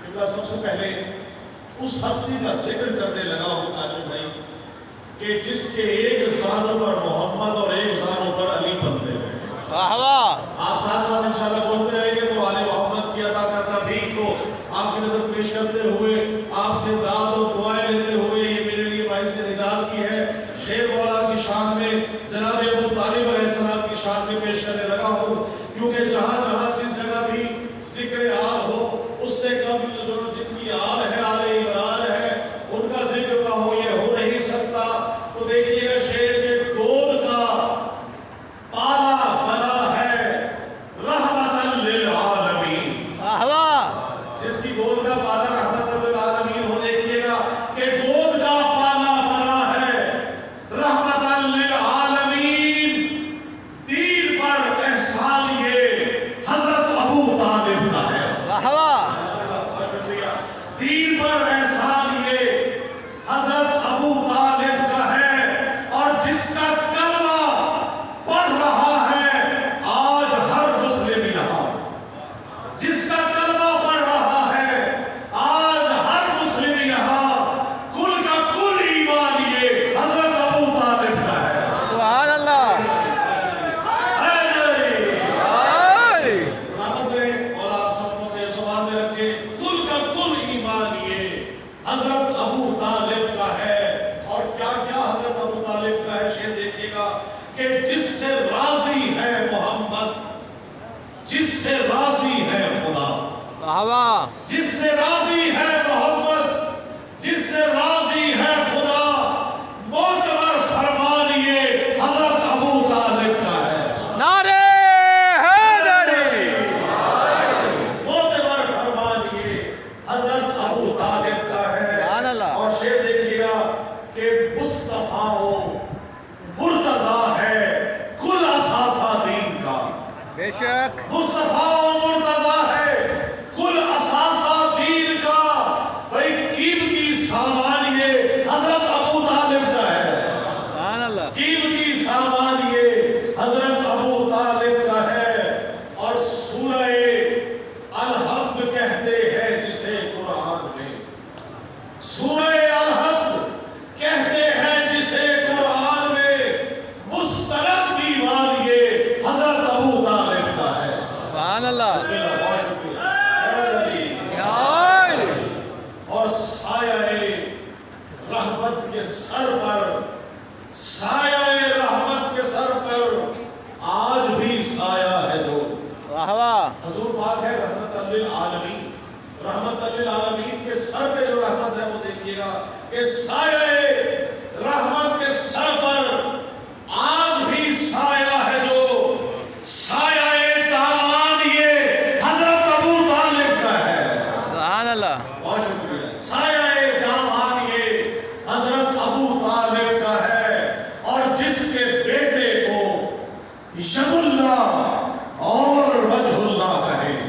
قبلہ سب سے پہلے اس ہستی کا ذکر کرنے لگا ہوں کاشف بھائی کہ جس کے ایک زانوں پر محمد اور ایک زانوں پر علی بندے ہیں. آپ ساتھ ساتھ انشاءاللہ بولتے رہیں گے تو آل محمد کی عطا کردہ بھیک کو آپ کی نظر پیش کرتے ہوئے آپ سے دعا و دعائیں لیتے ہوئے یہ میرے لیے باعث نجات کی ہے. شیر مولا کی شان میں جناب ابو طالب علیہ السلام کی شان میں پیش کرنے لگا ہوں کیونکہ جہاں جہاں جس جگہ بھی ذکر آل ہو اس سے قبل جو جن کی آل ہے آل عمران ہے ان کا ذکر نہ ہو یہ ہو نہیں سکتا. تو دیکھیے گا شیر کے گود کا پالا بنا ہے رحمت للعالمین. جس کی گود کا پالا رحمت للعالمین ہو دیکھیے گا کہ گود کا پالا بنا ہے رحمت للعالمین. دین پر احسان یہ حضرت ابو طالب کا ہے. دین پر احسان یہ حضرت ابو طالب کا ہے اور جس کا کلمہ پڑھ رہا ہے آج ہر مسلم یہاں. جس کا کلمہ پڑھ رہا ہے آج ہر مسلم یہاں کل کا کل ایمان یہ حضرت ابو طالب کا ہے. سبحان اللہ. سلامت رہے اور آپ سب کو اپنے زبان میں رکھے. کل کا کل ایمان یہ حضرت ابو طالب کا ہے. اور کیا کیا حضرت ابو طالب کا ہے شیر دیکھیے گا کہ جس سے راضی ہے محمد جس سے راضی ہے خدا. جس سے راضی ہے محمد جس سے راضی ہے خدا. معتبر فرمان یہ حضرت ابو طالب کا ہے. نعرے حیدری. معتبر فرمان یہ حضرت ابو طالب کا ہے. سبحان اللہ. اور شیر دیکھیے گا کہ مصطفیٰ مرتضیٰ ہے کل اثاثہ دین کا. بے شک. مصطفیٰ مرتضیٰ ہے کل اثاثہ دین کا. بھائی قیمتی سامان یہ حضرت ابو طالب کا ہے. سبحان اللہ. قیمتی سامان یہ حضرت ابو طالب کا ہے. اور سورہ الحمد کہتے ہیں جسے قرآن میں سورہ الحمد کہتے ہیں جسے قرآن میں مستند دیوان یہ حضرت ابو طالب کا ہے. سبحان اللہ. بسم اللہ بہت شکریہ. یا اور سایہ رحمت کے سر پر سایہ رحمت کے سر پر آج بھی سایہ ہے جو حضور پاک ہے رحمت للعالمین. رحمت للعالمین کے سر پہ جو رحمت ہے وہ دیکھیے گا کہ سایہ رحمت کے سر پر آج بھی سایہ ہے جو سایہ دامان یہ حضرت ابو طالب کا ہے. سبحان اللہ. بہت شکریہ. سایہ دامان یہ حضرت ابو طالب کا ہے. اور جس کے بیٹے کو ید اللہ اور وجہ اللہ کہے.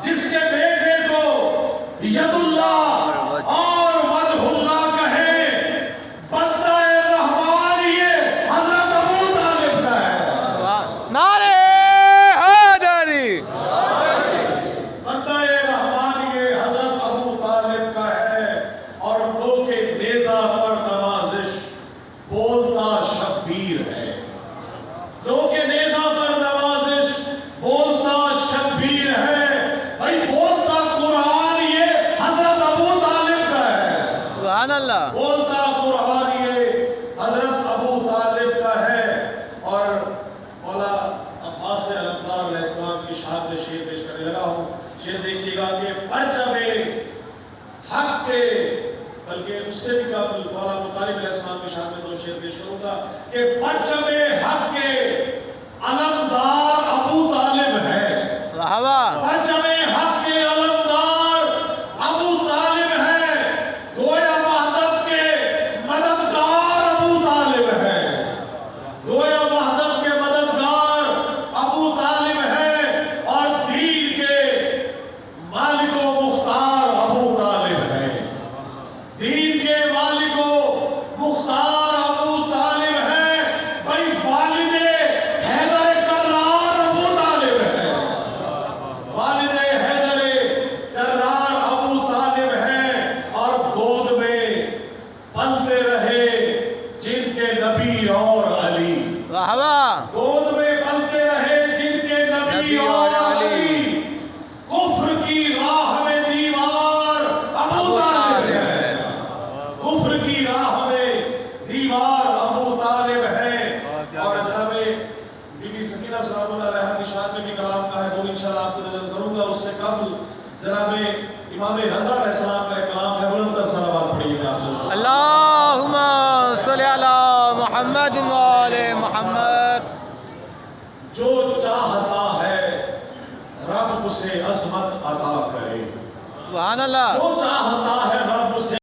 جس کے بیٹے کو ید اللہ اور وجہ اللہ کہے بندہ رحمان یہ حضرت ابو طالب کا ہے. نعرے حیدری. بندہ رحمان یہ حضرت ابو طالب کا ہے. اور لو کے نیزہ پر نوازش بولتا شبیر ہے. لو کے نیزہ پر نوازش بولتا شبیر ہے. بھائی بولتا قرآن یہ حضرت ابو طالب کا ہے. سبحان اللہ. بولتا قرآن یہ حضرت ابو طالب کا ہے. اور مولا عباس علمدار علیہ السلام کی شان میں شیر پیش کرنے لگا ہوں. شیر دیکھیے گا کہ پرچم حق کے بلکہ اس سے بھی قبل مولا ابو طالب علیہ السلام کی شان میں دو شیر پیش کروں گا کہ پرچم حق کے علمدار ابو طالب ہے. پرچم حق کے علمدار ابو طالب ہے. گویا وحدت کے مددگار ابو طالب ہے. گویا وحدت کے مددگار ابو طالب ہے. اور دین کے مالک و مختار ابو طالب ہے. دین کے مالک و مختار ابو طالب ہے. بھائی والد حیدر کرار ابو طالب ہے. والد کی راہ میں دیوار ابو طالب ہے، کفر کی راہ میں دیوار ابو طالب ہے۔ اور جناب بی بی سکینہ سلام اللہ علیہا کی شان میں بھی کلام کا ہے، وہ انشاءاللہ آپ کو نظر کروں گا۔ اس سے قبل جناب امام رضا علیہ السلام کا ایک کلام ہے، بلند تر صلوات پڑھیے گا آپ لوگ۔ اللہم صلی علی محمد و آل محمد۔ جو چاہتا ہے رب اسے عظمت عطا کرے، سبحان اللہ۔ جو چاہتا ہے رب اسے